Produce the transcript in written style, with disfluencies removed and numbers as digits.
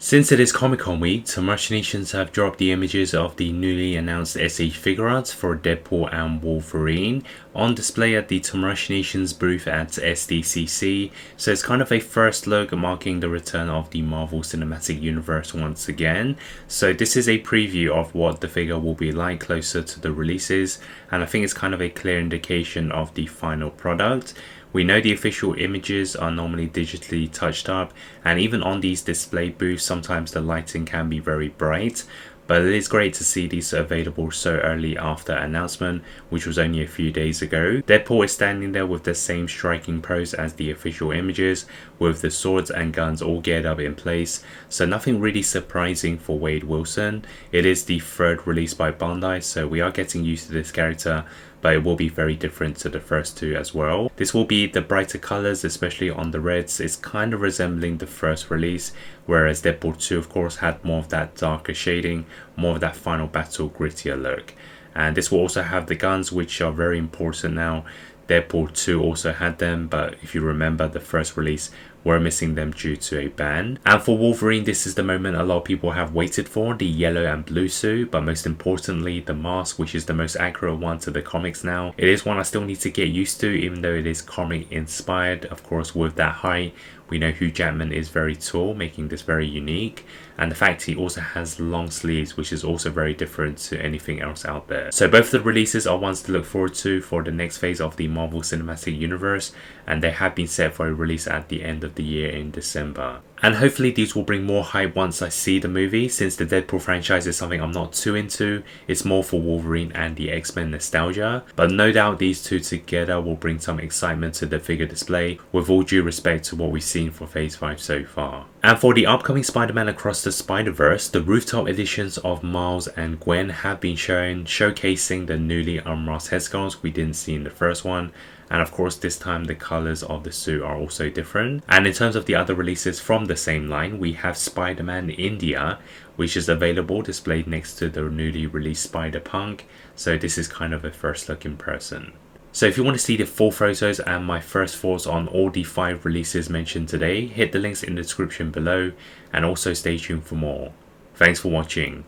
Since it is Comic Con week, some Russian nations have dropped the images of the newly announced SH Figuarts for Deadpool and Wolverine on display at the Russian Nations booth at SDCC, so it's kind of a first look marking the return of the Marvel Cinematic Universe once again. So this is a preview of what the figure will be like closer to the releases, and I think it's kind of a clear indication of the final product. We know the official images are normally digitally touched up, and even on these display booths sometimes the lighting can be very bright, but it is great to see these available so early after announcement, which was only a few days ago. Deadpool is standing there with the same striking pose as the official images, with the swords and guns all geared up in place, so nothing really surprising for Wade Wilson. It is the third release by Bandai, so we are getting used to this character, but it will be very different to the first two as well. This will be the brighter colors, especially on the reds. It's kind of resembling the first release, whereas Deadpool 2 of course had more of that darker shading, more of that final battle grittier look. And this will also have the guns, which are very important now. Deadpool 2 also had them, but if you remember the first release, we're missing them due to a ban. And for Wolverine, this is the moment a lot of people have waited for, the yellow and blue suit, but most importantly the mask, which is the most accurate one to the comics now. It is one I still need to get used to, even though it is comic inspired. Of course, with that height, we know Hugh Jackman is very tall, making this very unique, and the fact he also has long sleeves, which is also very different to anything else out there. So both the releases are ones to look forward to for the next phase of the Marvel Cinematic Universe, and they have been set for a release at the end of the year in December. And hopefully these will bring more hype once I see the movie, since the Deadpool franchise is something I'm not too into. It's more for Wolverine and the X-Men nostalgia, but no doubt these two together will bring some excitement to the figure display, with all due respect to what we've seen for Phase 5 so far. And for the upcoming Spider-Man Across the Spider-Verse, the rooftop editions of Miles and Gwen have been shown, showcasing the newly unmasked head sculpts we didn't see in the first one. And of course this time the colors of the suit are also different. And in terms of the other releases from the same line, we have Spider-Man India, which is available displayed next to the newly released Spider-Punk. So this is kind of a first look in person. So if you want to see the full photos and my first thoughts on all the 5 releases mentioned today, hit the links in the description below, and also stay tuned for more. Thanks for watching.